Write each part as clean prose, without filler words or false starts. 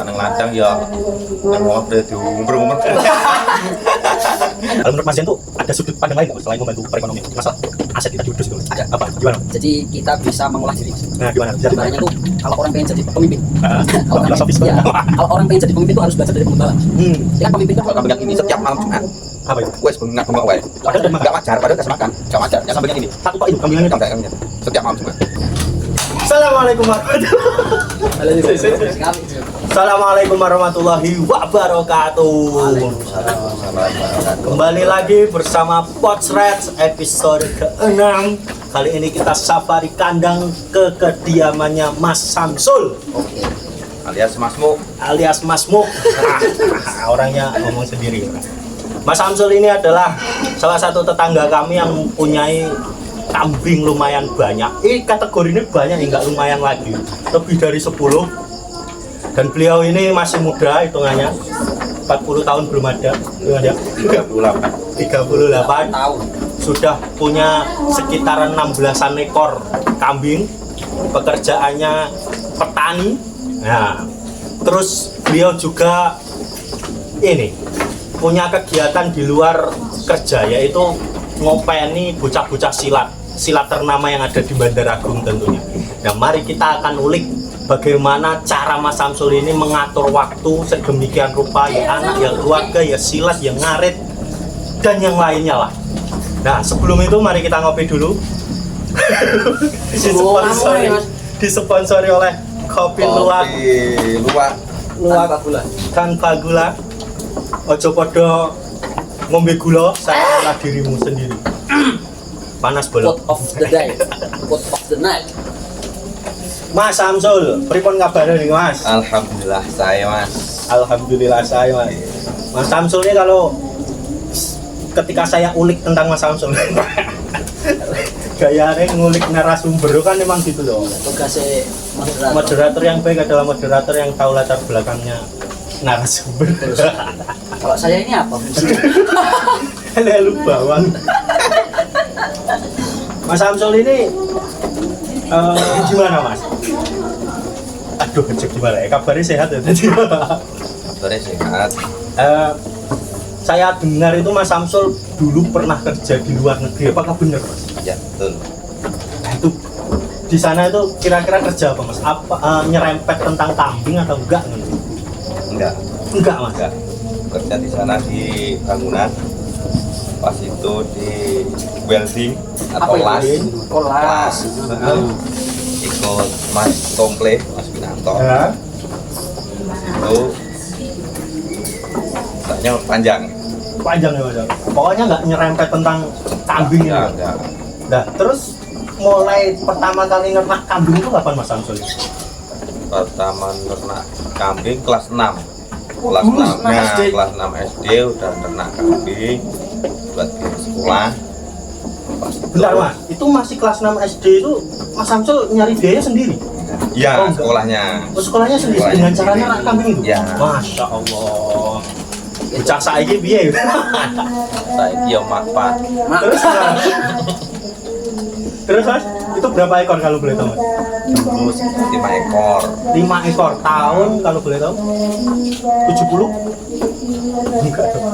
Nang ladang ya nang mobil diumber-umber. Kalau menurut Mas Zen tuh ada sudut pandang lain nggak selain membantu perekonomian? Masalah aset itu diurus itu. Ada. Apa? Gimana? Jadi kita bisa mengolah diri, Mas. Nah, gimana? Bisa Ibaratnya tuh kalau orang pengen jadi pemimpin, kalau filosofis ya, kalau orang pengen jadi pemimpin tuh harus belajar dari pengembala. Ya kan pemimpin tuh Kalau kambing ini setiap malam Jumat, apa itu? wes bengak wae. Padahal Enggak wajar, padahal kasih makan. Enggak wajar. Ya kambingnya ini. Satu pak itu kambingannya Kambing kambingnya. Setiap malam Jumat. Assalamualaikum warahmatullahi wabarakatuh. Assalamualaikum warahmatullahi wabarakatuh. Kembali lagi bersama Potsreds episode ke-6. Kali ini kita safari kandang ke kediamannya Mas Samsul Alias Masmu. alias Mas Muk. Orangnya ngomong sendiri. Mas Samsul ini adalah salah satu tetangga kami yang mempunyai kambing lumayan banyak. Kategori ini banyak, enggak lumayan lagi. Lebih dari 10. Dan beliau ini masih muda hitungannya. 40 tahun belum ada. 38 tahun. Sudah punya sekitaran 16-an ekor kambing. Pekerjaannya petani. Nah, terus beliau juga ini punya kegiatan di luar kerja, yaitu ngopeni bocah-bocah silat ternama yang ada di Bandar Agung tentunya. Nah, mari kita akan ulik bagaimana cara Mas Samsul ini mengatur waktu sedemikian rupa, ya anak, ya keluarga, ya silat, ya ngarit, dan yang lainnya lah. Nah, sebelum itu mari kita ngopi dulu. Disponsori oleh Kopi Luwak tanpa gula. Ojo podo ngombe gula, sayangilah dirimu sendiri. Panas bolong. Quote of the day, quote of the night. Mas Samsul, pripun kabarnya nih Mas? Alhamdulillah saya Mas. Alhamdulillah saya Mas. Mas Samsul ini kalau ketika saya ulik tentang Mas Samsul, gayanya ngulik narasumber kan memang gitu loh. Tugasnya moderator. Moderator yang baik adalah moderator yang tahu latar belakangnya narasumber. Kalau saya ini apa? Lu bawang. Mas Samsul ini gimana Mas? Aduh, gimana ya? Kabarnya sehat ya tadi? Kabarnya sehat. Saya dengar itu Mas Samsul dulu pernah kerja di luar negeri. Apakah benar Mas? Ya betul. Nah itu di sana itu kira-kira kerja apa Mas? Apa nyerempet tentang kambing atau enggak? Enggak. Enggak Mas. Enggak. Kerja di sana di bangunan. Pas itu di welding atau Apa las. itu? Kelas. Ikut Mas Tomple, Mas Pinanto. Ya. Itu tanya panjang. Panjang ya Mas. Pokoknya nggak nyerempet tentang kambing ya. Enggak. Nah terus mulai pertama kali ngernak kambing itu kapan Mas Samsul? Pertama ternak kambing kelas 6. Kelas 6 SD. kelas 6 SD udah ternak kambing buat di sekolah. Pas itu, Bentar Mas, itu masih kelas 6 SD itu Mas Samsul nyari biaya sendiri? ya Oh, enggak. sekolahnya. Oh, sekolahnya sendiri Sekolahnya dengan cara sendiri. nyernak kambing itu? Ya. Masya Allah. Bocah saiki piye? Saya dia manfaat Terus Terus Mas, itu berapa ekor kalau boleh tahu Mas? dulu 5 ekor. 5 ekor tahun kalau boleh tahu? 70? Enggak dong.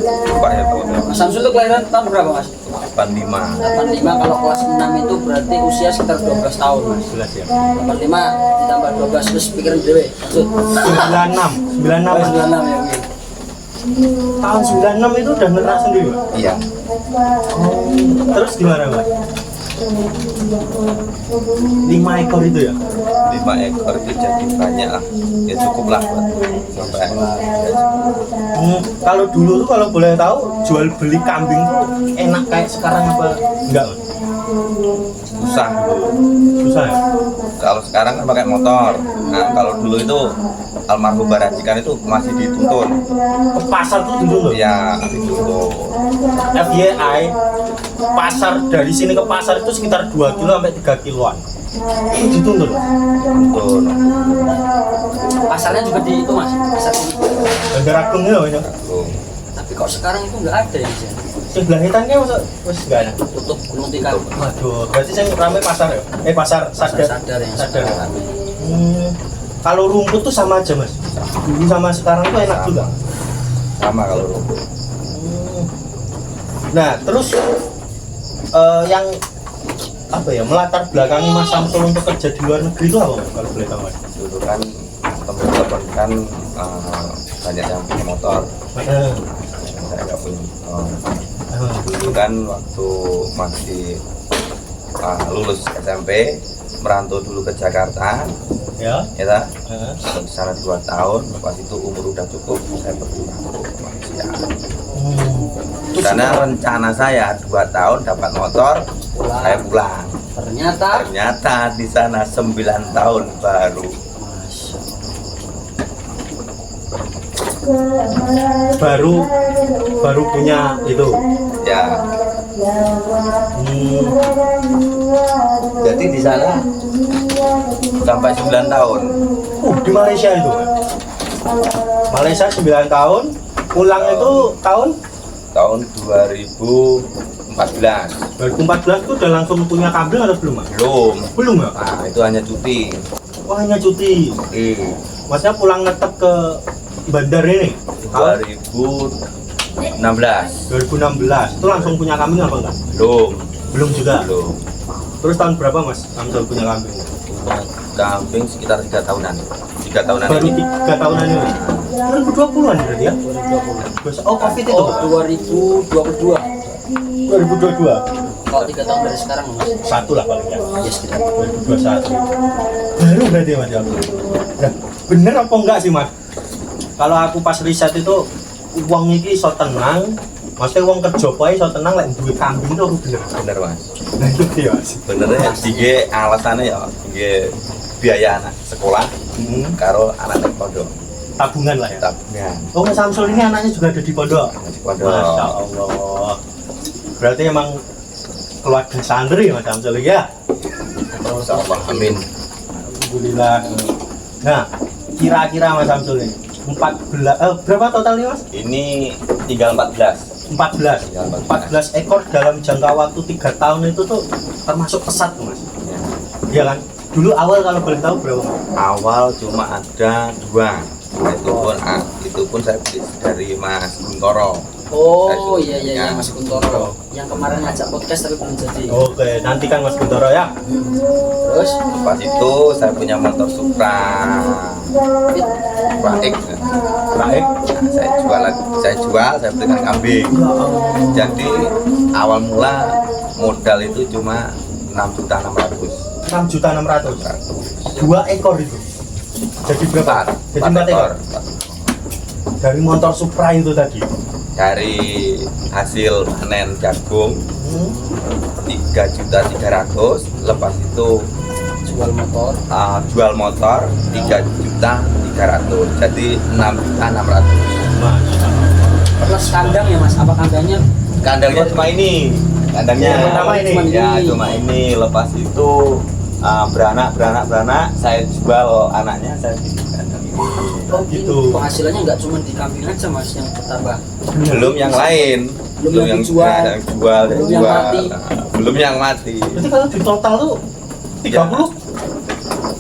Lupa ya tahun berapa. Mas Samsul itu kelahiran tahun berapa Mas? 85. 85. Kalau kelas 6 itu berarti usia sekitar 12 tahun Mas. Jelas ya. 85 ditambah 12 terus pikiran dewe. Maksud 96 96 ya. Oke. Tahun 96 itu udah ngernak sendiri Mas? Iya. Terus gimana Mas? 5 ekor itu ya? 5 ekor itu jadi banyak lah. Ya cukup lah buat sampai Kalau dulu tuh kalau boleh tahu jual beli kambing tuh enak kayak sekarang apa enggak Mas? susah dulu. Susah ya? Kalau sekarang kan pakai motor. Nah, kalau dulu itu almarhum Barajikan itu masih dituntun. Ke pasar tuh dulu loh. Ya, dituntun. FYI pasar dari sini ke pasar itu sekitar 2 kilo sampai 3 kiloan. Itu dituntun. Tuntun. pasarnya juga di itu Mas. Pasar ini. Bandar Agung ya Mas. Agung. Tapi kok sekarang itu nggak ada ya Mas ya? Sebelah hitamnya masa wes enggak ada. Tutup Gunung Tikar. Waduh, berarti saya ramai pasar ya? Pasar Pasar sadar. sadar yang Sadar. sekarang. Hmm. Kalau rumput tuh sama aja mas. Dulu sama sekarang tuh enak Sama. juga. Sama kalau rumput. Nah terus yang apa ya melatar belakangi Mas Samsul untuk kerja di luar negeri itu apa Mas, kalau boleh tahu Mas? Dulu kan teman-teman kan banyak yang punya motor. Saya nggak punya motor. Dulu kan waktu masih lulus SMP merantau dulu ke Jakarta, Ya. ya tak? Di sana 2 tahun, lepas itu umur udah cukup, saya berpulang ke Malaysia. Di sana rencana saya 2 tahun dapat motor, saya pulang. Ternyata di sana 9 tahun baru. baru punya itu. Ya, jadi di sana sampai 9 tahun. Di Malaysia itu. Malaysia 9 tahun, pulang itu Tahun 2014. 2014 itu udah langsung punya kambing atau belum Mas? Belum. Belum ya? Nah, itu hanya cuti. Wah hanya cuti. Maksudnya pulang netep ke bandar ini? 2016. 2016 itu langsung punya kambing apa enggak? Belum juga. Belum. Terus tahun berapa Mas langsung punya kambing? Kambing sekitar 3 tahunan. 3 tahunan. Baru 3 tahunan ini. 2020-an berarti ya? 2020. Oh Covid itu. Oh 2022. 2022. Kalau 3 tahun dari sekarang Mas. Satu lah paling ya. Ya sekitar. 2021. Baru berarti Mas ya. Nah, bener apa enggak sih Mas? Kalau aku pas riset itu uang ini so tenang, maksudnya uang kerja poe so tenang lek duwe kambing itu aku bener. Bener Mas. Nah itu dia Mas. Benernya dige alasannya ya dige biaya anak sekolah karo anak ning pondok. Tabungan lah ya. Tabungan. Oh Mas Samsul ini anaknya juga ada di pondok. Di pondok. Masya Allah. Berarti emang keluarga santri Mas Samsul ya. Insyaallah amin. Alhamdulillah. Nah, kira-kira Mas Samsul ini 14 berapa totalnya Mas? Ini tinggal 14. 14 ekor dalam jangka waktu 3 tahun itu tuh termasuk pesat tuh Mas. Ya. Iya kan? Dulu awal kalau boleh tahu berapa Mas? Awal cuma ada 2. Nah, itu pun saya beli dari Mas Guntoro. Oh iya Mas Kuntoro. Yang kemarin ngajak podcast tapi belum jadi. Oke, nantikan Mas Guntoro ya. Terus Pas itu saya punya motor Supra X. Baik. Saya belikan kambing. Jadi awal mula modal itu cuma 6.600.000. 6.600.000. 2 ekor itu. Jadi berapa? Jadi 4 ekor. Dari motor Supra itu tadi. Dari hasil panen jagung 3.300.000, lepas itu jual motor 3.300.000, jadi 6.600.000. Masya Allah. plus kandang ya Mas. Apa kandangnya? Kandangnya cuma ini, kandangnya Yang pertama ini. ya cuma ini. Lepas itu beranak saya jual anaknya, saya bikin kandang ini. Oh gitu. Penghasilannya nggak cuma di kambing aja Mas yang bertambah. Belum yang lain, Belum yang dijual. Belum yang mati. Belum yang mati. Berarti kalau di total tuh 30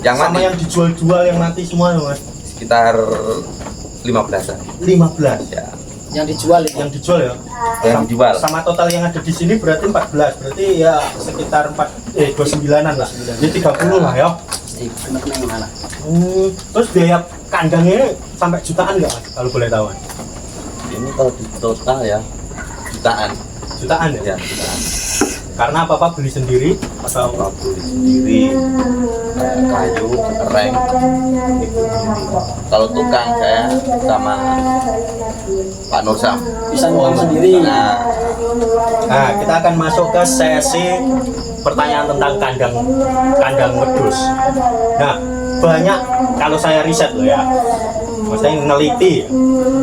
Yang sama mati yang dijual-jual yang mati semua ya Mas? sekitar 15-an 15 ya. Yang dijual itu. yang dijual ya? Yang dijual. Sama total yang ada di sini berarti 14, berarti ya sekitar 29-an lah. Jadi 30 lah ya. Pasti bener yang mana? Terus biaya kandangnya sampai jutaan nggak Mas? Kalau boleh tahu Mas? Ini kalau di total ya jutaan. Jutaan ya? Ya, jutaan. Karena apa beli sendiri atau Kalau beli sendiri kayu, reng. Kalau tukang saya sama Pak Nursam. Bisa ngomong sendiri. Nah, Nah, kita akan masuk ke sesi pertanyaan tentang kandang wedus. Nah, banyak kalau saya riset loh ya, maksudnya neliti,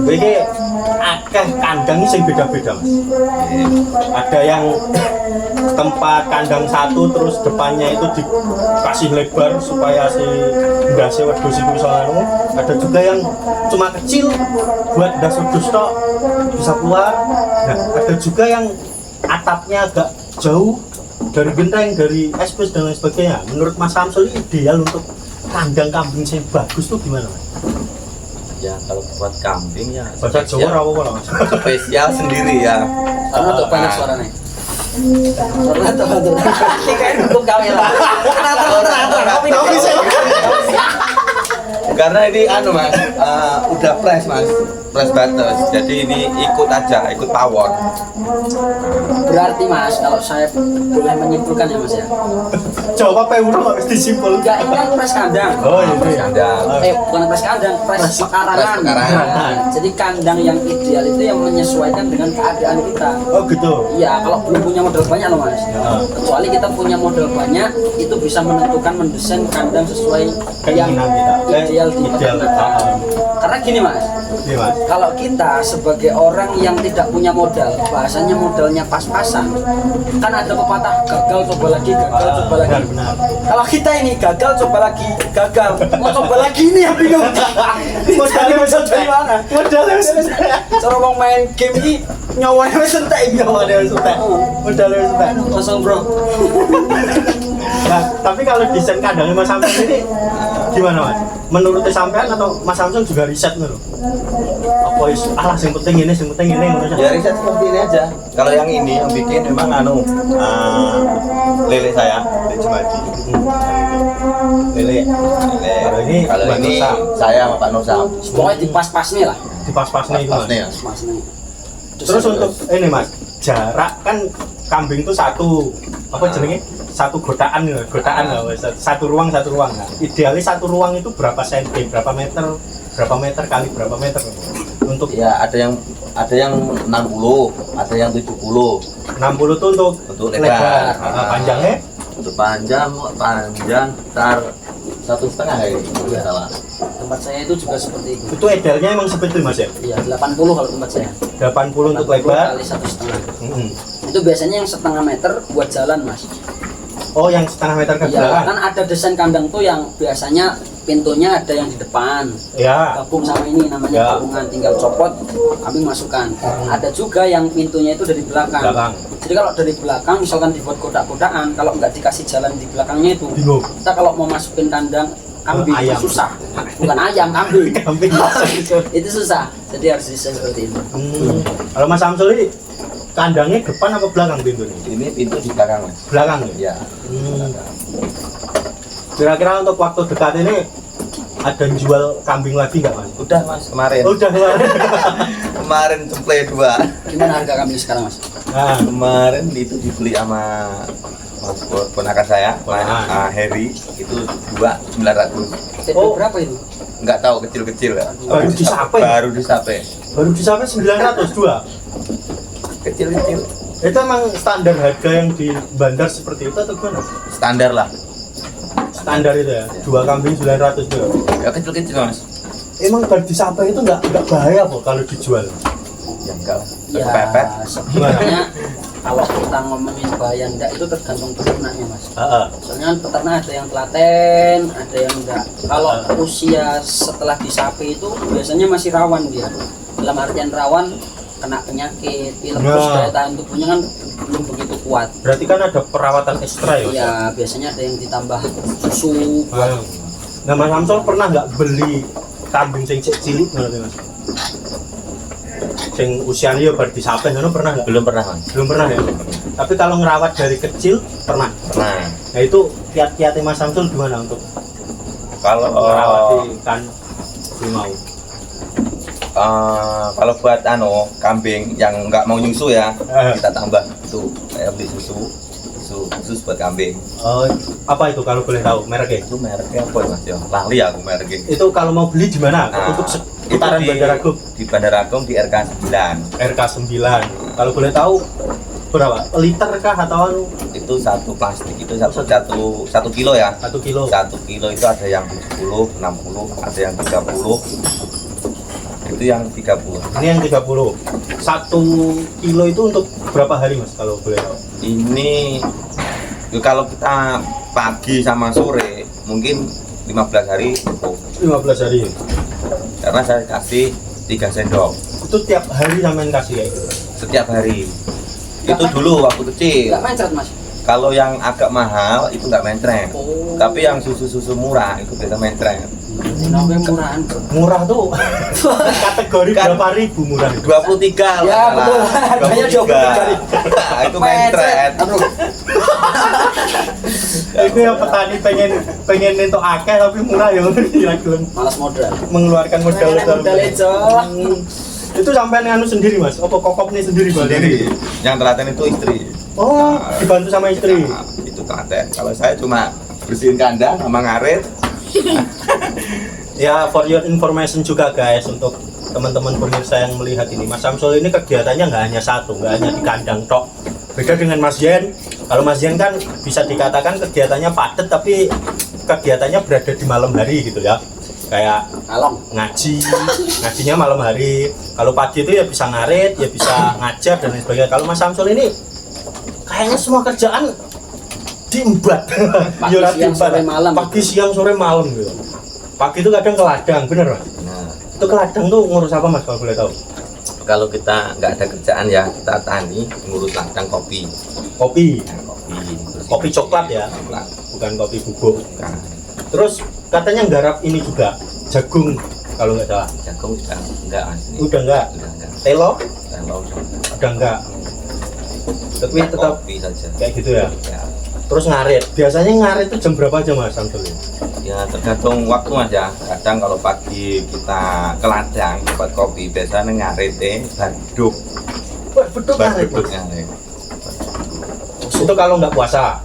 ini akeh kandang ini sing beda-beda Mas. Ada yang tempat kandang satu terus depannya itu dikasih lebar supaya si ndase wedhus itu bisa anu. Ada juga yang cuma kecil buat ndas wedhus tok bisa keluar. Nah, ada juga yang atapnya agak jauh dari genteng, dari espas dan lain sebagainya. Menurut Mas Samsul ini ideal untuk kandang kambing sing bagus tuh gimana Mas? Ya kalau buat kambing ya Bahasa Jawa ora apa-apa lah Mas. spesial sendiri ya. Karena tuh banyak suaranya. Karena tuh. Kayak dukung kamera. Tapi Karena ini Mas, udah fresh Mas, fresh batas. Jadi ini ikut aja, ikut pawon. berarti Mas, kalau saya boleh menyimpulkan ya Mas ya. Coba peuro nggak mesti simpel. Enggak, ini kan pres kandang. Oh iya. Kandang. Bukan pres kandang, pres pekarangan. pekarangan. Jadi kandang yang ideal itu yang menyesuaikan dengan keadaan kita. Oh gitu. Iya, kalau belum punya modal banyak loh Mas. Kecuali kita punya modal banyak, itu bisa menentukan mendesain kandang sesuai yang Keinginan kita. ideal di Ideal. peternakan. Karena gini Mas, Iya Mas. kalau kita sebagai orang yang tidak punya modal, bahasanya modalnya pas-pasan, kan ada pepatah gagal coba lagi, gagal coba lagi. Benar. Kalau kita ini gagal coba lagi, gagal, mau coba lagi ini yang bingung. Modalnya bisa dari mana? Modalnya wis Cara mau main game ini nyawanya wis entek. Modalnya wis entek. Modalnya wis entek. Kosong bro. Nah, tapi kalau desain kandangnya Mas Samsul ini gimana Mas? Menurut sampean atau Mas Samsul juga riset ngono? Apa is sing penting ini ngono Ya riset seperti ini aja. Kalau yang ini yang bikin memang lele saya, lele Jumadi. Lele. Kalau ini Kalau ini saya sama Pak Nosa. Pokoknya di pas-pasnya lah. di pas-pasnya itu Mas. Pasnya ya. Pas-pasnya. Terus untuk ini Mas, jarak kan kambing itu satu apa jenenge? Satu godaan ya, satu ruang. Nah, idealnya satu ruang itu berapa senti, berapa meter kali berapa meter untuk Ya ada yang 60, ada yang 70. 60 itu untuk lebar. Panjangnya Untuk panjang tar 1,5 kayak gitu, nggak salah. Tempat saya itu juga seperti itu. itu idealnya emang seperti itu Mas ya. Iya, 80 kalau tempat saya. 80 untuk lebar. Kali 1,5. Mm-mm. Itu biasanya yang setengah meter buat jalan Mas. Oh, yang setengah meter ke Iya, belakang. kan ada desain kandang tuh yang biasanya pintunya ada yang di depan, Ya. gabung sama ini namanya Ya. gabungan, tinggal copot kambing masukkan. Ada juga yang pintunya itu dari belakang. Belakang. Jadi kalau dari belakang misalkan dibuat kotak-kotakan, kalau nggak dikasih jalan di belakangnya itu, Bingung. kita kalau mau masukin kandang kambing Ayam. itu susah. Bukan ayam, kambing. Kambing. Itu susah. Jadi harus desain seperti itu. Kalau Mas Samsul ini kandangnya depan apa belakang pintunya? Ini pintu di belakang Mas. Belakang ya. Ya. Kira-kira untuk waktu dekat ini ada jual kambing lagi nggak Mas? Udah Mas kemarin. Udah kemarin. Kemarin jumpai 2. Gimana harga kambing sekarang Mas? Nah, Kemarin itu dibeli sama Mas ponakan saya, Ponakan. Harry, itu 2.900. TP Oh. berapa itu? Nggak tahu kecil-kecil ya. Baru disape? Baru disape. baru disampai 902. Kecil-kecil. Itu emang standar harga yang di bandar seperti itu atau gimana? Standar lah. Standar itu ya, 2 kambing 900 tuh. Ya kecil-kecil Mas. Emang baru disampai itu nggak bahaya kok kalau dijual? Ya enggak lah. Ya, Kepepet. sebenarnya kalau kita ngomongin bahaya enggak itu tergantung peternaknya Mas. Soalnya kan peternak ada yang telaten, ada yang enggak. Kalau usia setelah disapi itu biasanya masih rawan dia. Dalam artian rawan kena penyakit, pilek, terus daya tahan tubuhnya kan belum begitu kuat. Berarti kan ada perawatan ekstra ya? Ya biasanya ada yang ditambah susu. Nah, Mas Samsul pernah nggak beli kambing sing cilik ngerti Mas? Sing usianya ya baru disapen, pernah nggak? Belum pernah Mas. Belum pernah ya? Tapi kalau ngerawat dari kecil pernah. Pernah. Nah itu kiat-kiatnya Mas Samsul gimana untuk Kalau merawat ikan mau? kalau buat kambing yang nggak mau nyusu ya, kita tambah itu saya beli susu khusus buat kambing. Apa itu kalau boleh tahu mereknya? Itu mereknya apa ya Mas? Ya, lali aku mereknya. Itu kalau mau beli di mana? Nah, Untuk itu sekitaran Bandar Agung. Di Bandar Agung di RK 9. RK 9. Kalau boleh tahu berapa? Liter kah atau Itu satu plastik itu satu kilo ya. 1 kilo? 1 kilo itu ada yang 70, 60, ada yang 30. Itu yang 30. Ini yang 30. 1 kilo itu untuk berapa hari Mas kalau boleh tahu? Ini kalau kita pagi sama sore mungkin 15 hari cukup. 15 hari. Karena saya kasih 3 sendok Itu tiap hari sampean kasih ya? setiap hari. Itu dulu waktu kecil. Enggak mencret Mas. Kalau yang agak mahal itu nggak mencret. Oh. Tapi yang susu-susu murah itu biasa mencret. Namanya murahan bro. Murah tuh kategori Kan- berapa ribu murah itu? 23 Ya, lah. betul. Harganya 23.000. Itu mencret. Aduh. Itu yang petani pengen itu akeh tapi murah ya kira-kira Malas modal. mengeluarkan modal Modal itu. Itu sampai nganu sendiri mas? Apa kokop nih sendiri Bang? Sendiri. Yang telaten itu istri. Oh, dibantu sama istri. Nah, itu telaten. Kalau saya cuma bersihin kandang sama ngarit. Ya, for your information juga guys, untuk teman-teman pemirsa yang melihat ini, Mas Samsul ini kegiatannya nggak hanya satu, nggak hanya di kandang tok. Beda dengan Mas Yen. Kalau Mas Yen kan bisa dikatakan kegiatannya padat, tapi kegiatannya berada di malam hari gitu ya. Kayak Kalong. ngajinya malam hari. Kalau pagi itu ya bisa ngarit, ya bisa ngajar dan lain sebagainya. Kalau Mas Samsul ini kayaknya semua kerjaan diembat. Pagi, siang, sore, malam. Pagi, siang, sore, malam gitu. Pagi itu kadang ke ladang, bener Mas? Nah, Itu ke ladang tuh ngurus apa Mas kalau boleh tahu? kalau kita nggak ada kerjaan ya kita tani ngurus ladang kopi. Kopi, Nah, kopi coklat ya, Coklat. bukan kopi bubuk. Nah, Terus katanya nggarap ini juga jagung kalau nggak salah. jagung sudah enggak mas. Ini. Udah enggak? Udah enggak. Telo Kalau udah enggak. Tapi tetap kopi saja. kayak gitu ya. Ya. Terus ngarit. Biasanya ngarit itu jam berapa aja Mas Samsul? Ya tergantung waktu mas ya. Kadang kalau pagi kita ke ladang buat kopi biasanya ngarit baduk. Wah, betul ngarit. Baduk Mas. ngarit. Itu kalau nggak puasa.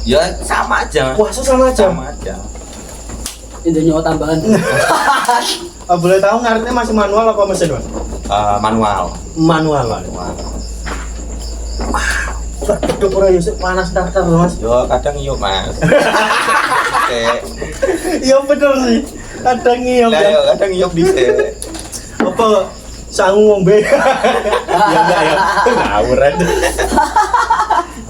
Ya sama aja. Puasa sama aja. Sama aja. Itu nyawa tambahan. Boleh tahu ngaritnya masih manual apa mesin Mas? Manual. Manual Mas. Manual. Beduk ora yo sik panas tar Mas. Yo kadang yuk mas. Oke. Iya bener sih. Kadang iya Lah yo kadang yuk di apa sangu ngombe. Ya enggak ya. Ngawur aja.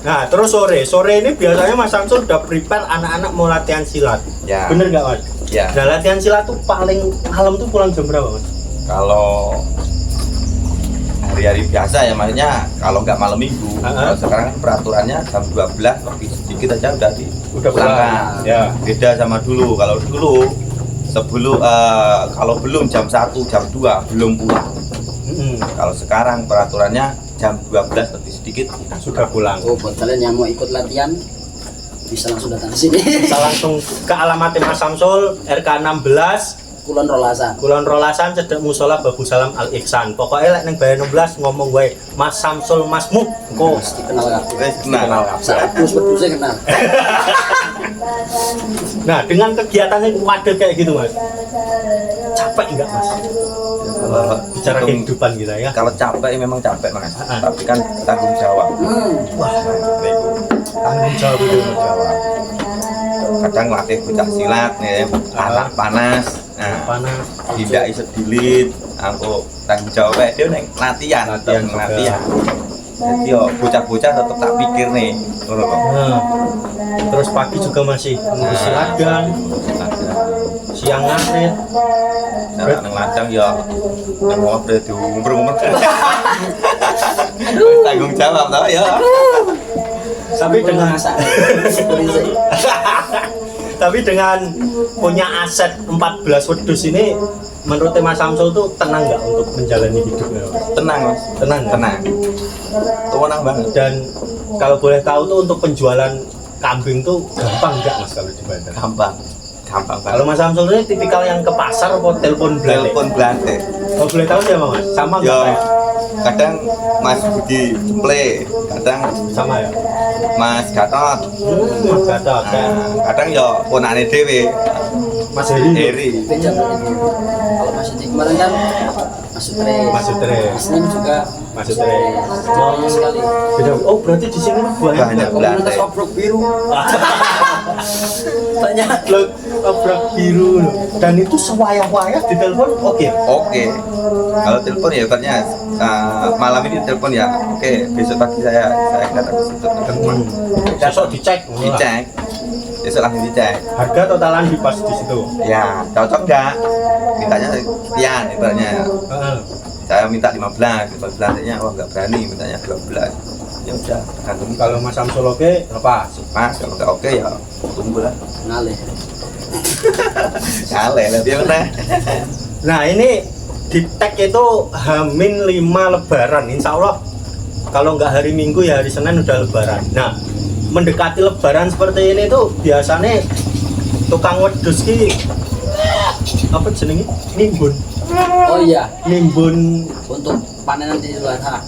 Nah, terus sore ini biasanya Mas Samsul udah prepare anak-anak mau latihan silat. Ya. Bener nggak Mas? Ya. Nah, latihan silat tuh paling malam tuh pulang jam berapa Mas? Kalau hari-hari biasa ya maksudnya kalau nggak malam minggu. Kalau sekarang kan peraturannya jam 12 lebih sedikit aja udah Udah pulang. Ya. Beda sama dulu. Kalau dulu sebelum kalau belum jam 1 jam 2 belum pulang. Kalau sekarang peraturannya jam 12 lebih sedikit Sudah pulang. Oh, buat kalian yang mau ikut latihan bisa langsung datang ke sini. Bisa langsung ke alamat Mas Samsul RK 16 Kulon Rolasan. Kulon Rolasan cedek musola Babu Salam Al Ihsan. Pokoknya lek ning Bayan 16 ngomong gue Mas Samsul Masmuk. Kok Pasti kenal kabeh. Wes kenal. Pedus kenal. Nah, dengan kegiatannya waduh kayak gitu Mas. Capek enggak Mas? Kalau Bicara hitung- kehidupan kita ya. kalau capek memang capek mas, tapi kan tanggung jawab. Wah, Itu tanggung jawab itu Mas. jawab. Kadang latih bocah silat nih, panas. Nah, Panas. tidak iso dilit, aku tanggung jawab dia neng latihan, Latihan juga. latihan. Jadi yo bocah-bocah tetap tak pikir nih, ngono kok. Nah, terus pagi juga masih ngurus ladang, siang ngarit. Nah, nang ladang ya nang ngobrol diumur-umur. Tanggung jawab tau ya. Tapi dengan masak. tapi dengan punya aset 14 wedus ini, menurut Mas Samsul tuh tenang nggak untuk menjalani hidupnya Mas? Tenang mas, Tenang nggak? tenang. Tenang banget. Dan kalau boleh tahu tuh untuk penjualan kambing tuh gampang nggak Mas kalau di Banten? Gampang, gampang Kalau banget. Mas Samsul ini tipikal yang ke pasar atau telepon belakang? Telepon belante. Kalau boleh tahu siapa Mas? Sama nggak? Yo, Pak? kadang Mas Budi Ceple, kadang Sama ya? Mas Gatot. Mas Gatot ya. Nah, kadang yo ponane dhewe, Mas Heri. Heri. Beda berarti. Kalau Mas Edi kemarin kan Mas Sutre. Mas Sutre. Mas Nim juga Mas Sutre. banyak sekali. Beda. Oh berarti di sini banyak. Banyak. Komunitas obrok biru. Banyak. Loh, obrak biru loh. Dan itu sewayah-wayah di telepon oke. Oke. Kalau telepon ya katanya malam ini telepon ya. Oke, besok pagi saya datang ke situ telepon. Besok dicek. Dicek. Besok langsung dicek. Harga totalan di pas di situ. Ya, cocok enggak? Mintanya sekian ibaratnya. Heeh. Saya minta 15, 14 nya wah enggak berani, mintanya 12. ya udah tergantung Kalau Mas Samsul oke, lepas. Mas kalau nggak oke ya tunggu lah ngalih. kalah lah dia mana Nah ini di tag itu Hamin 5 Lebaran, insya Allah kalau nggak hari Minggu ya hari Senin udah Lebaran. Nah mendekati Lebaran seperti ini tuh biasanya tukang wedhus ki apa jenenge? Nimbun. Oh iya, Nimbun untuk panenan di Idul Adha.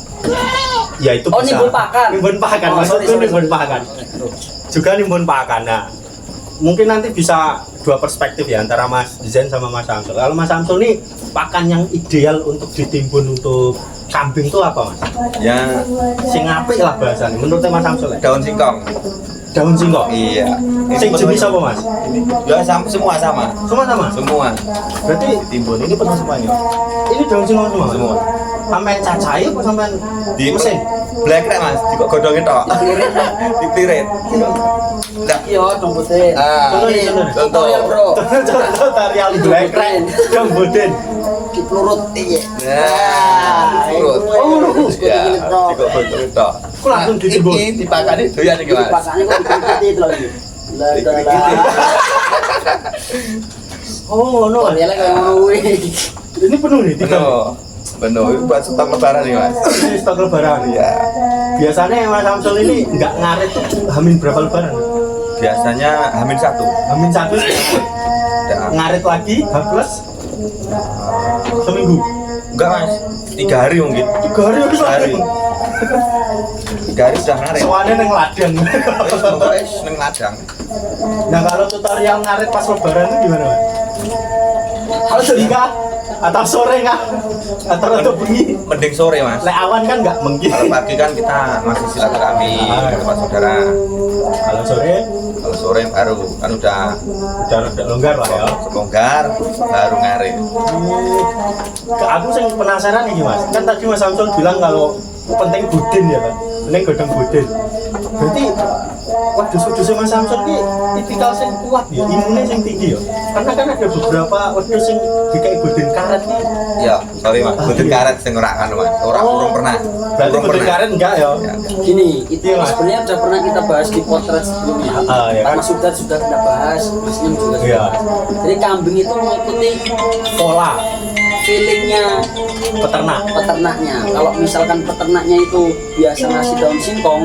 ya itu Oh, bisa. nimbun pakan. Nimbun pakan, Oh, maksudku sorry. nimbun pakan. Juga nimbun pakan. Nah, mungkin nanti bisa dua perspektif ya antara Mas Zen sama Mas Samsul. Kalau Mas Samsul nih pakan yang ideal untuk ditimbun untuk kambing itu apa Mas? ya Sing apik lah bahasanya menurut Mas Samsul ya? daun singkong Daun singkong. iya Sing jenis apa Mas? ya semua sama Semua sama? semua Berarti timbun ini penuh semuanya ini daun singkong semua? Semua. Sampai cacai apa sampai di mesin? black rek mas di godong itu dipirit nah Iya, dong putih. ah Ini contoh tutorial bro. Contoh tarian black rack gambudin. Di pelurut iya. nah urut urut. ya di godong itu Kok langsung ditimbun? ini dipakani doyan iki mas Pasangnya kok dikit itu lagi. Lah Dikit-dikit. Oh no. Tutorialnya kayak ngono kuwi. Ini penuh nih tiga. penuh itu buat stok lebaran nih mas Ini stok lebaran. iya Biasanya Mas Samsul ini nggak ngaret tuh hamin berapa lebaran? biasanya hamin satu Hamin satu ya. ngaret lagi plus seminggu. enggak mas 3 hari mungkin 3 hari habis 3 hari lagi. 3 hari sudah ngaret Soalnya neng ladang. pokoknya seneng ladang Nah kalau tutorial ngaret pas lebaran itu gimana Mas? Harus nikah atau sore kah? Atau untuk bengi? mending sore mas Lek awan kan nggak mungkin. kalau pagi kan kita masih silaturahmi ke tempat saudara Kalau sore kalau sore baru kan udah udah longgar lah ya. longgar baru ngaret Aku sing penasaran nih Mas. Kan tadi Mas Samsul bilang kalau penting budin ya kan. Penting godong budin. Berarti wedhus-wedhus Mas Samsul ini tipikal sing kuat ya, imunnya sing tinggi ya. Karena kan ada beberapa wedhus sing dikai budin karet nih. ya sorry mas budin karet sing ora kan mas orang urung pernah Berarti Urung budin pernah. karet enggak ya? Ya. Gini, itu Iya, Mas. sebenarnya udah pernah kita bahas di podcast sebelumnya. Ya kan? Mas sudah kita bahas, Mas Nem juga sudah. Iya. Jadi kambing itu mengikuti Pola feelingnya peternaknya. Kalau misalkan peternaknya itu biasa ngasih daun singkong,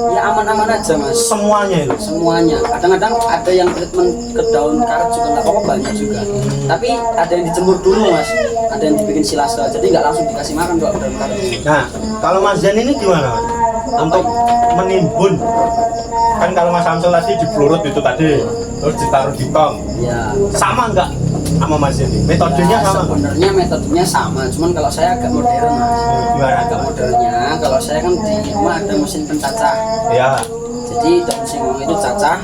ya aman-aman aja mas. semuanya itu. Semuanya. Kadang-kadang ada yang treatment ke daun karet juga nggak apa-apa, banyak juga. Tapi ada yang dijemur dulu mas, ada yang dibikin silase. Jadi nggak langsung dikasih makan kalau daun karet. Nah, kalau Mas Zen ini gimana Mas? Untuk menimbun. Kan kalau Mas Samsul tadi di pelurut itu tadi, terus ditaruh di tong. Ya. Sama enggak sama Mas Zen ini? Metodenya Ya, sama nggak? sebenarnya metodenya sama, cuman kalau saya agak modern mas. Gimana Agak Mas? modernnya, kalau saya kan di rumah ada mesin pencacah. Ya. Jadi daun singkong itu cacah,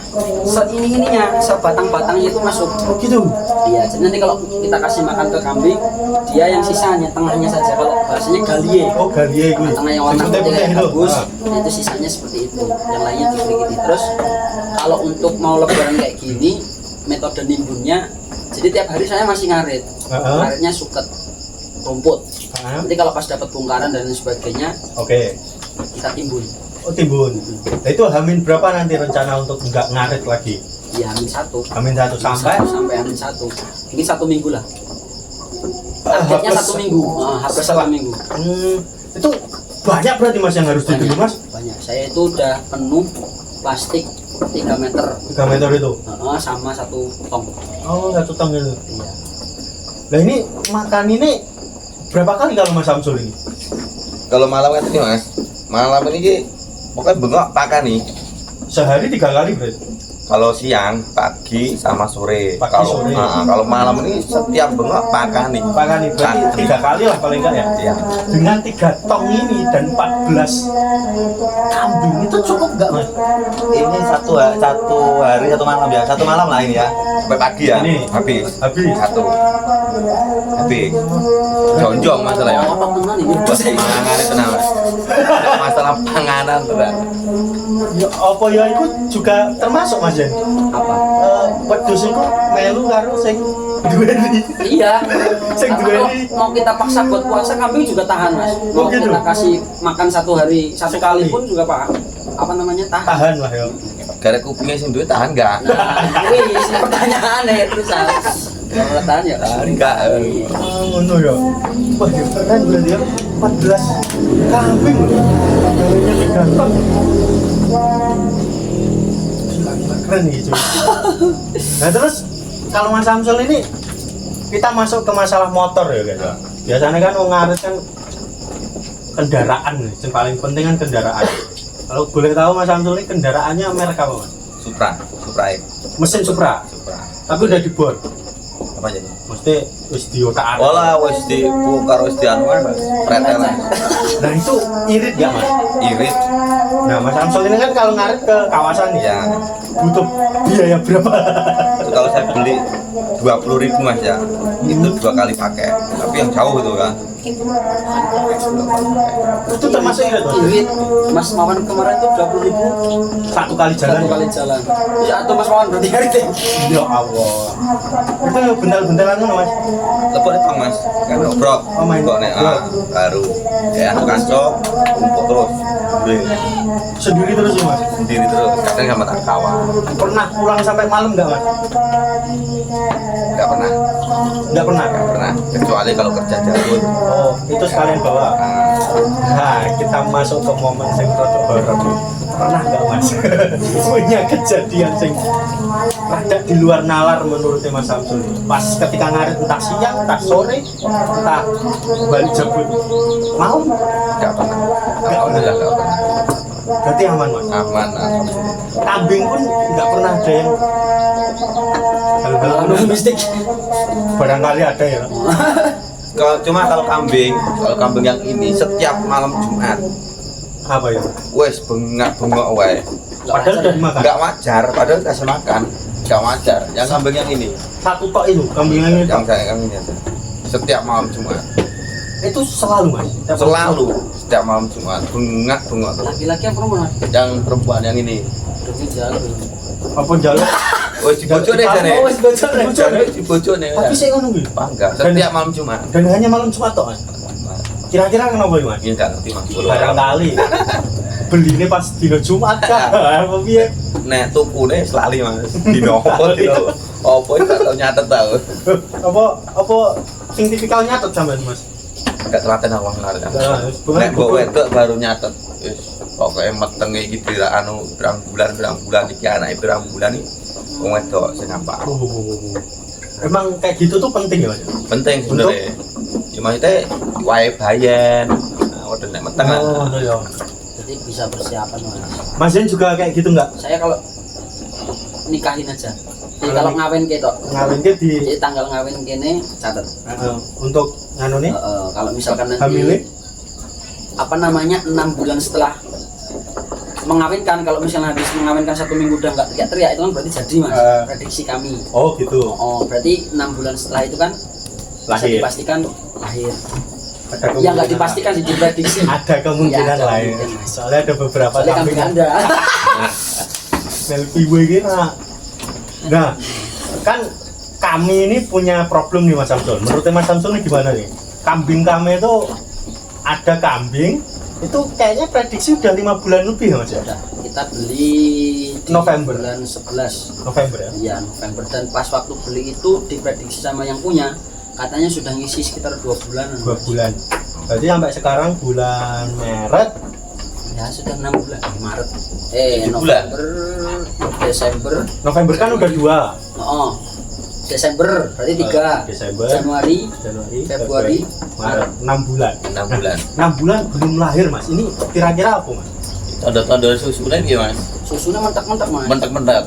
seini-ininya, sebatang-batangnya itu masuk. Oh gitu. Iya, jadi nanti kalau kita kasih makan ke kambing, dia yang sisanya, tengahnya saja. Kalau bahasanya galie, Oh galie itu. tengah yang warna putih Putih kayak itu. bagus, Ah. itu sisanya seperti itu. Yang lainnya dikit-dikit. Terus kalau untuk mau lebaran kayak gini, metode nimbunnya, jadi tiap hari saya masih ngarit. Ah. Ngaritnya suket rumput. Ah. Nanti kalau pas dapat bongkaran dan lain sebagainya, Oke. kita timbun. Oh timbun. Nah, itu hamin berapa nanti rencana untuk enggak ngaret lagi? Ya Hamin 1. Hamin 1 sampai sampai Hamin 1. Mungkin 1 minggu lah. Targetnya H+. 1 minggu. Habis 1 minggu. Itu banyak berarti Mas yang harus ditimbun Mas? Banyak. Saya itu udah penuh plastik 3 meter. 3 meter itu. Sama 1 tong. Oh 1 tong itu. Iya. Nah ini makan ini berapa kali kalau Mas Samsul ini? kalau malam kan ini mas malam ini pokoknya bengok pakan nih Sehari 3 kali berarti? kalau siang pagi sama sore Pagi, kalau sore. kalau malam ini setiap bengok pakan nih Pakan nih berarti 3 kali lah paling enggak ya? Iya. Dengan 3 tong ini dan 14 kambing itu cukup enggak Mas? ini satu hari 1 malam ya 1 malam lah ini ya sampai pagi ya Ini. habis Habis. satu habis jonjong masalah ya Apa tenan ini? buat panganan itu nama masalah panganan tuh kan Ya apa ya itu juga termasuk Mas Jen? Apa? wedhus iku melu karo sing duweni. Iya. Sing Karena duweni. mau kita paksa buat puasa, kambing juga tahan mas. Mau gitu? kita kasih makan satu hari satu kali pun juga pak, apa namanya tahan. Tahan lah ya. Gara kupingnya sing duwe tahan enggak? Nah, wih, pertanyaan ya terus kalau tahan ya Tahan enggak? Ngono ya. Wah, ya keren berarti ya. 14 kambing loh. Gawenya 3 ton. Gila, keren nih cuy. Nah terus kalau Mas Samsul ini kita masuk ke masalah motor ya guys. Ya. Biasanya kan wong ngarit kan kendaraan nih, yang paling penting kan kendaraan. Kalau boleh tahu Mas Samsul ini kendaraannya merek apa Mas? Supra, Supra X. Mesin Supra, Supra. tapi udah dibor. Apa jadi? Mesti wis diotak-atik. Wala wis dibongkar wis dianu kan Mas. Pretelan. Nah itu irit gak Mas? Irit. Nah Mas Samsul ini kan kalau ngarit ke kawasan nih Ya. butuh biaya berapa? Itu kalau saya beli 20.000 Mas ya. Itu 2 kali pakai. Tapi yang jauh itu kan. Itu termasuk irit Mas? Irit, Mas Mawan kemarin tuh 20.000 Satu kali jalan. satu kali jalan. Iya, atau Mas Mawan berarti hari itu. Ya Allah. Itu bental-bentalan kan Mas? Lepuk itu Mas. Kan obrok. Oh, main Kok nek obrok. baru. Ya anu kanco kumpul terus. Beli Sendiri terus ya Mas? sendiri terus. Kadang sama tak kawan. Pernah pulang sampai malam nggak Mas? Enggak pernah. Nggak pernah. Enggak pernah. Kecuali kalau kerja jauh. Oh, itu sekalian bawa. Nah, Nah, kita masuk ke momen sing rada horor nih. Pernah nggak Mas? Punya kejadian sing rada di luar nalar menurut Mas Samsul. Pas ketika ngarit entah siang, entah sore, entah balik jabut malam, enggak pernah. Alhamdulillah enggak pernah. berarti aman Mas. Aman, alhamdulillah. Kambing pun nggak pernah ada yang hal-hal Anu mistik. barangkali ada ya. Kalau kambing yang ini setiap malam Jumat Apa ya? wes bengak-bengok wae. Padahal udah dimakan. Enggak wajar, padahal kasih makan. Enggak wajar. Yang kambing yang ini, Satu tok itu kambing yang ini yang tok. saya yang ini aja. Setiap malam Jumat. Itu selalu Mas. Selalu setiap malam Jumat bengak-bengok terus. Laki-laki yang perempuan? Yang perempuan yang ini. Udah jalan. Apa jalan? Wes dibojone jane. Oh, wis bocor ya? Jane dibojone. Tapi saya ngono kuwi. Bangga setiap malam Jumat. Dan hanya malam Jumat tok Mas. Kira-kira kenapa ya Mas? Ini enggak ngerti Mas. Barangkali beli ini pas dino Jumat kan. Apa piye? Nek tukune selali Mas. Dino apa dino. Apa iki gak tau nyatet tau. Apa sing tipikal nyatet sampean Mas? Enggak telaten aku ngarit. Nah, Nek mbok wedok baru nyatet. Wis pokoke metenge iki anu berang bulan iki anake berang bulan iki wong wedok sing apa. Emang kayak gitu tuh penting ya Mas? Penting sebenarnya. Ya maksudnya wae bayen. Nah, udah nek meteng lah. Oh, iya. Jadi bisa persiapan mas. Mas Zen juga kayak gitu nggak? Saya kalau nikahin aja. Jadi Kalau kalau ngawin ketok. Ngawin ke di Jadi tanggal ngawin kene catat. untuk nganu nih Kalau misalkan nanti hamilnya apa namanya 6 bulan setelah mengawinkan, kalau misalnya habis mengawinkan 1 minggu udah nggak teriak-teriak itu kan berarti jadi mas. Prediksi kami. oh gitu Berarti 6 bulan setelah itu kan bisa lahir dipastikan lahir. ada Ya nggak dipastikan sih, diprediksi. ada kemungkinan Ya, ada lain kemungkinan. soalnya ada beberapa Soalnya kambing kambing yang anda. selfie gue gini nah kan kami ini punya problem nih Mas Samsul. Menurut Mas Samsul ini gimana nih? Kambing kami itu ada kambing itu kayaknya prediksi udah 5 bulan lebih ya Mas ya? Udah, kita beli di November. bulan 11. November ya? Iya November, dan pas waktu beli itu diprediksi sama yang punya katanya sudah ngisi sekitar 2 bulan. 2 bulan. Berarti sampai sekarang bulan Maret Ya sudah 6 bulan. Maret. 7 bulan. November, Desember. November kan udah 2. Oh, Desember berarti 3. Desember, Januari, Januari, Februari, Maret. 6 bulan. 6 bulan. 6 bulan belum lahir Mas. Ini kira-kira apa Mas? Tanda-tanda susunya piye Mas? susunya mentak-mentak mas. Mentek-mentek.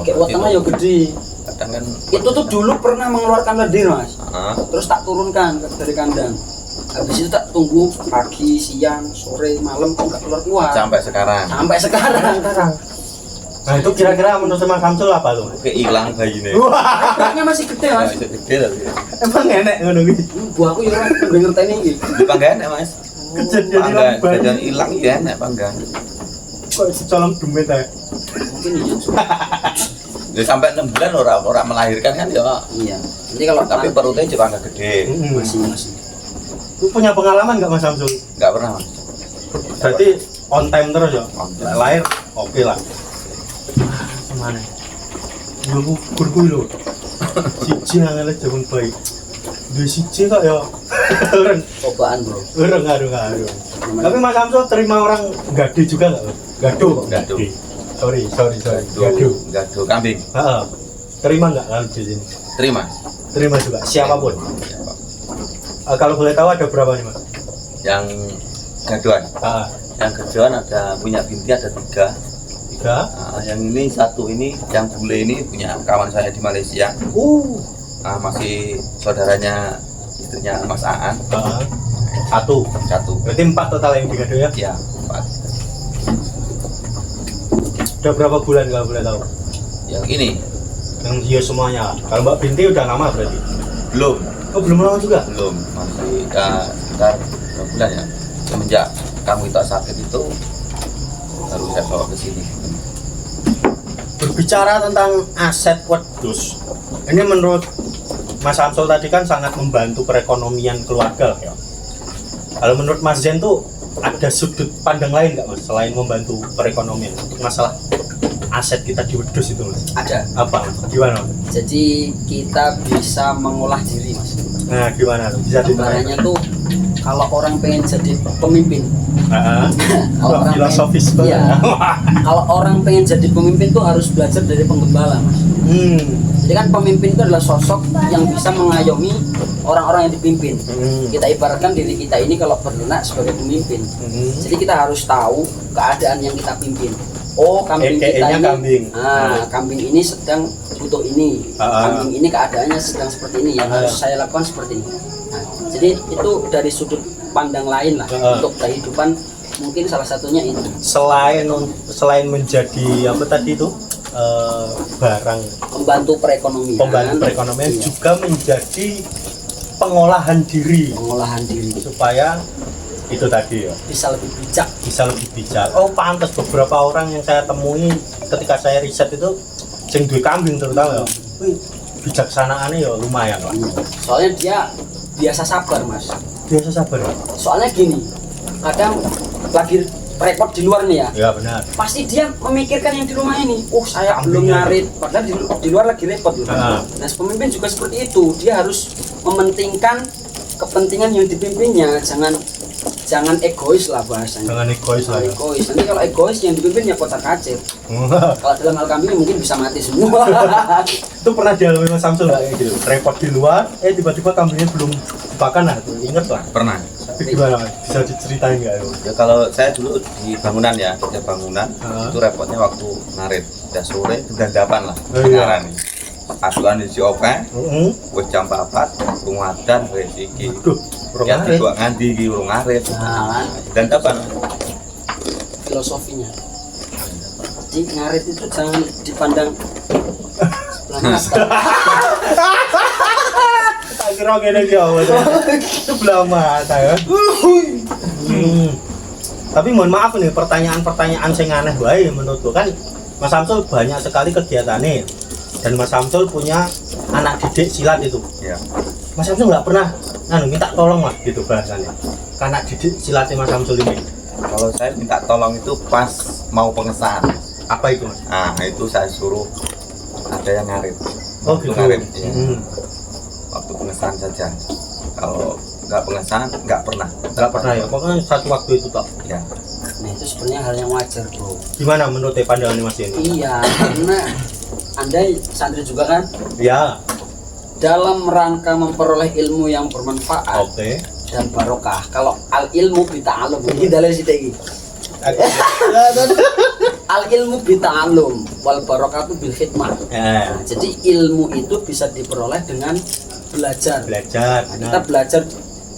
Kayak wetengnya ya gede. Kadang kan Itu tuh dulu pernah mengeluarkan lendir mas. heeh. Terus tak turunkan dari kandang. Habis itu tak tunggu pagi, siang, sore, malam kok nggak keluar. Sampai sekarang. Sampai sekarang. Nah itu kira-kira menurut Mas Samsul apa tuh Mas? Kayak hilang bayine. Wah, Anaknya masih gede mas. Masih gede tapi. emang enek ngono kuwi. Buahku ya kan ngerti ini. Di panggalan ya Mas. Kejadian hilang Panggalan, bayi. kejadian hilang ya enak panggalan. Kok secolong demit ae. Mungkin iya. Ya sampai 6 bulan orang melahirkan kan ya. Iya. Jadi kalau Tapi perutnya juga nggak gede. masih. Lu punya pengalaman nggak Mas Samsul? Nggak pernah Mas. Berarti on time terus ya? On time. Lahir oke lah. Kemana? Gue gurgu lho. Siji angel jaman bayi. Dua siji kok ya. Cobaan bro. Aduh. Tapi Mas Samsul terima orang gade juga nggak? Gaduh. Gaduh. Sorry. Gaduh kambing. Heeh. Terima nggak kalau di sini? Terima juga. Siapapun. Kalau boleh tahu ada berapa nih Mas? Yang gaduhan. Yang gaduhan ada punya binti ada 3. Yang ini satu ini yang bule ini punya kawan saya di Malaysia. Masih saudaranya istrinya Mas Aan. Satu. Berarti 4 total yang digado ya? Ya 4. Udah berapa bulan kalau boleh tahu? Yang ini Yang dia semuanya. Kalau Mbak Binti udah lama berarti? belum Belum lama juga? masih sekitar 2 bulan ya. Semenjak kamu itu sakit itu baru saya bawa ke sini. Berbicara tentang aset wedus, ini menurut Mas Samsul tadi kan sangat membantu perekonomian keluarga ya. Kalau menurut Mas Zen tuh ada sudut pandang lain nggak Mas selain membantu perekonomian untuk masalah aset kita di wedus itu Mas? Ada. Apa Mas? Gimana Mas? Jadi kita bisa mengolah diri Mas. Nah gimana? Bisa Gambarannya tuh kalau orang pengen jadi pemimpin, kalau orang filosofis pengen, banget. kalau orang pengen jadi pemimpin tuh harus belajar dari penggembala Mas. Jadi kan pemimpin itu adalah sosok yang bisa mengayomi orang-orang yang dipimpin. Kita ibaratkan diri kita ini kalau berternak sebagai pemimpin. Jadi kita harus tahu keadaan yang kita pimpin. Oh, kambing kita ini, kambing ini sedang butuh ini, kambing ini keadaannya sedang seperti ini, yang harus saya lakukan seperti ini. Nah, jadi itu dari sudut pandang lain lah untuk kehidupan, mungkin salah satunya itu. Selain menjadi apa tadi itu barang Pembantu perekonomian, iya. Juga menjadi pengolahan diri supaya itu tadi ya bisa lebih bijak. Oh pantas beberapa orang yang saya temui ketika saya riset itu sing duwe kambing terutama ya bijaksanaannya ya lumayan lah. Soalnya dia biasa sabar Mas. Ya Soalnya gini, kadang lagi repot di luar nih ya. Ya benar. Pasti dia memikirkan yang di rumah ini. Oh saya belum ngarit, padahal di luar lagi repot loh. Nah pemimpin juga seperti itu, dia harus mementingkan kepentingan yang dipimpinnya, jangan egois lah bahasanya. Egois. Nanti kalau egois yang dipimpin ya kocar kacir. Kalau dalam hal kambing mungkin bisa mati semua. Itu pernah dialami Mas Samsul nggak kayak gitu? Repot di luar, tiba-tiba kambingnya belum dipakan lah, inget lah. Pernah. Tapi gimana Mas? Bisa diceritain nggak? Ya kalau saya dulu di bangunan ya, kerja bangunan itu repotnya waktu ngarit. Udah sore, bergandapan lah. Sekarang nih. Asuhan di Siope, wis jam 4, rungatan wis iki. Ya dua nganti iki urung ngarit. Dan kapan? Filosofinya. Jadi ngarit itu jangan dipandang sebelah mata. Tak kira ngene iki ya. Sebelah mata ya. Tapi mohon maaf nih, pertanyaan-pertanyaan sing aneh wae menurutku kan Mas Samsul banyak sekali kegiatannya. Dan Mas Samsul punya anak didik silat itu. Ya. Mas Samsul nggak pernah minta tolong Mas gitu bahasanya. Anak didik silatnya Mas Samsul ini. Kalau saya minta tolong itu pas mau pengesahan. Apa itu Mas? Nah itu saya suruh ada yang ngarit. Oh gitu. Ngarit, ya. Waktu pengesahan saja. Kalau nggak pengesahan nggak pernah. Nggak pernah ya. Pokoknya satu waktu itu toh. Ya. Nah itu sebenarnya hal yang wajar bro. Gimana menurut pandangan Mas ini? Iya, karena Anda santri juga kan? Ya. Dalam rangka memperoleh ilmu yang bermanfaat dan barokah. Kalau al ilmu bita'alum, ini dalil sithik iki. Al ilmu bita'alum wal barokatu bil khidmah. Nah, jadi ilmu itu bisa diperoleh dengan belajar. Nah, kita belajar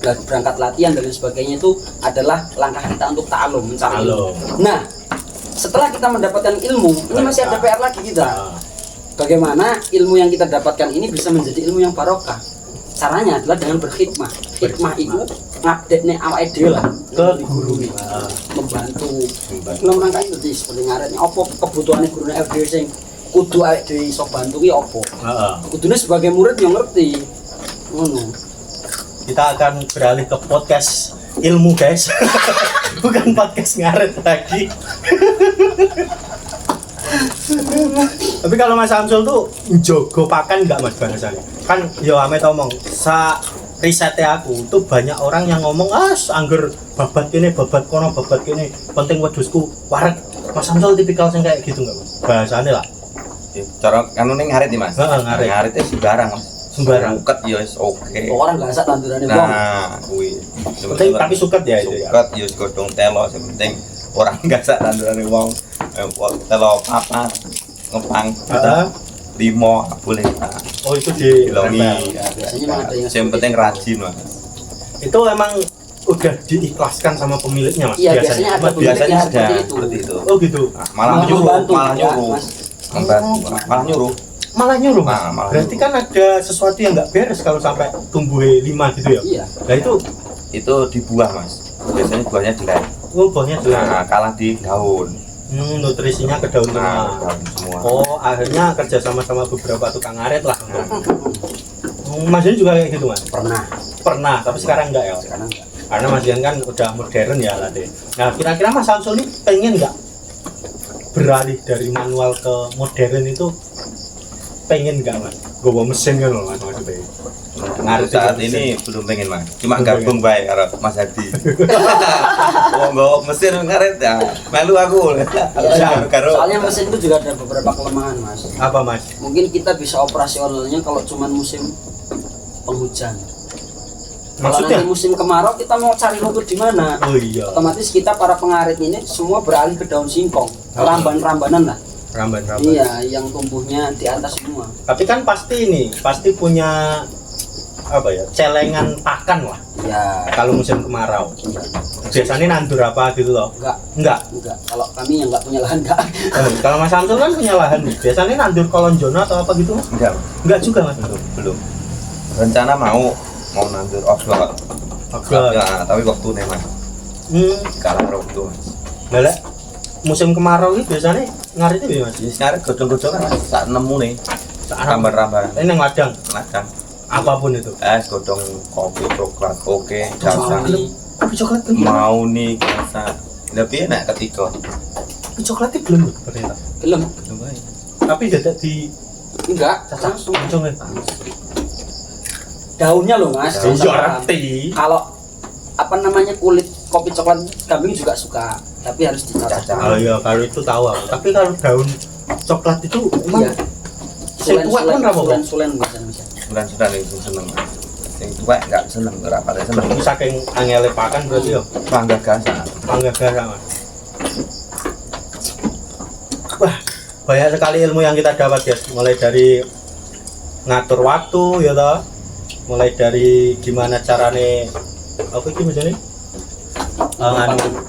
berangkat latihan dan lain sebagainya itu adalah langkah kita untuk ta'alum, mencari ilmu. Nah, setelah kita mendapatkan ilmu, ini masih ada PR lagi kita. Bagaimana ilmu yang kita dapatkan ini bisa menjadi ilmu yang barokah? Caranya adalah dengan berkhidmah. Khidmah itu ngupdate awake dhewe lah ke guru membantu. Dalam rangka itu seperti ngaretnya apa kebutuhannya guru LD sing kudu awake dhewe iso bantu ki apa. Heeh. Kudune sebagai murid yo ngerti. Ngono. Kita akan beralih ke podcast ilmu guys. Bukan podcast ngaret lagi. Tapi kalau Mas Samsul tuh jogo pakan enggak Mas bahasanya? Kan yo ame ngomong sa risetnya aku tuh banyak orang yang ngomong angger babat kene babat kono babat kene penting wedhusku wareg. Mas Samsul tipikal sing kayak gitu enggak Mas? Bahasane lah. Ya, cara anu ning ngarit nih Mas. Heeh, ngarit. Ngaritnya sembarang Mas. Sembarang. Suket ya wis oke. Orang gak sak tandurane wong. Nah, kuwi. Penting tapi suket ya itu ya. Suket ya godhong telo sing penting orang gasak tandurane wong. Telo papat ngepang Heeh. 5 boleh. Oh itu di Dilongi. Ya, biasanya memang ada yang Yang penting rajin Mas. Itu emang udah diikhlaskan sama pemiliknya Mas Iya, biasanya ada Mas, Biasanya Seperti ada itu. seperti itu. Oh gitu. Nah, malah Malah nyuruh, membantu, malah ya, nyuruh. Mas. Membantu, malah nyuruh. Malah nyuruh Mas. Malah Berarti nyuruh. kan ada sesuatu yang nggak beres kalau sampai tumbuh 5 gitu ya. Iya. Nah itu Itu dibuah Mas. Biasanya buahnya jelek. buahnya jelas. Nah, kalah di daun. Nutrisinya ke daun Nah, semua. daun semua. Oh, akhirnya kerja sama beberapa tukang ngaret lah. Mas Ian juga kayak gitu Mas? Pernah. Pernah, tapi sekarang enggak ya? Sekarang enggak. Karena Mas Ian kan udah modern ya latih. Nah, kira-kira Mas Samsul ini pengen nggak beralih dari manual ke modern itu? Pengen nggak Mas? Gue mesin kan loh Mas maksudnya. Ngarit saat ini belum pengen Mas. Cuma Belum gabung bae karo Mas Hadi. Wong nggo mesin ngarit ya. Melu aku. Ya, Karo soalnya mesin itu juga ada beberapa kelemahan Mas. Apa Mas? Mungkin kita bisa operasionalnya kalau cuman musim penghujan. Kalau Maksudnya? nanti musim kemarau kita mau cari rumput di mana? Oh iya. Otomatis kita para pengarit ini semua beralih ke daun singkong, ramban-rambanan lah. Ramban-ramban. Iya, yang tumbuhnya di atas semua. Tapi kan pasti punya apa ya? Celengan pakan lah Ya, kalau musim kemarau. Biasanya nandur apa gitu loh. enggak. Enggak. Kalau kami yang enggak punya lahan enggak. Kalau Mas Samsul kan punya lahan nih. Biasanya nandur kolonjono atau apa gitu Mas? enggak. Enggak juga Mas. Belum. Rencana mau nandur offshore. Offshore. Ya, tapi waktu nih Mas. Kalah waktu Mas. Lelek musim kemarau ini biasanya ngaritnya piye Mas? Jadi sekarang godong-godongan Mas. Tak nemu nih. Saat Ramban-ramban. ini yang ladang Ladang. apapun itu. Es godong kopi coklat oke jasa. Kopi. Kopi coklat kan Mau nih jasa. Lebih enak ketiga. kopi coklatnya belum loh ternyata. Gelem. Coba ya. Tapi dadak di Enggak, langsung. langsung kan. Daunnya loh Mas. Daun. Jangan Iya salah. ngerti. Kalau apa namanya kulit kopi coklat kambing juga suka, tapi harus dicacah. Cacah. Oh iya kalau itu tahu aku. Tapi kalau daun coklat itu emang Iya. sing tuwek kan apa Bang? Sulen biasanya. Sudah itu seneng. Yang tua enggak seneng, rapatnya seneng. Itu saking angele pakan berarti ya. Bangga gasa. Bangga gara Mas. Wah, banyak sekali ilmu yang kita dapat guys. Mulai dari ngatur waktu ya toh. Mulai dari gimana carane apa iki misalnya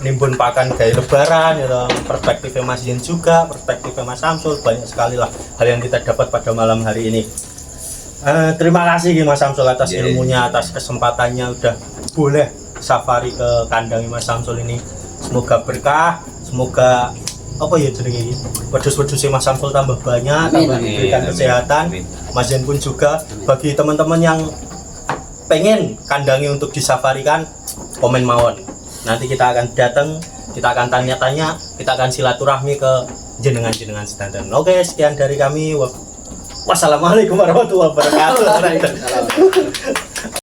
nimbun pakan gaya lebaran ya toh. Perspektifnya Mas Yen juga, perspektifnya Mas Samsul, banyak sekali lah hal yang kita dapat pada malam hari ini. Terima kasih Mas Samsul atas Yeah. ilmunya, atas kesempatannya udah boleh safari ke kandang Mas Samsul ini. Semoga berkah, semoga apa ya jenenge iki? Wedhus-wedhus Mas Samsul tambah banyak, Amin. tambah diberikan Amin. kesehatan. Amin. Mas Yen pun juga bagi teman-teman yang pengen kandangnya untuk disafarikan, komen mawon. Nanti kita akan datang, kita akan tanya-tanya, kita akan silaturahmi ke jenengan-jenengan sedanten. Oke, sekian dari kami. Wassalamualaikum warahmatullahi wabarakatuh. Waalaikumsalam.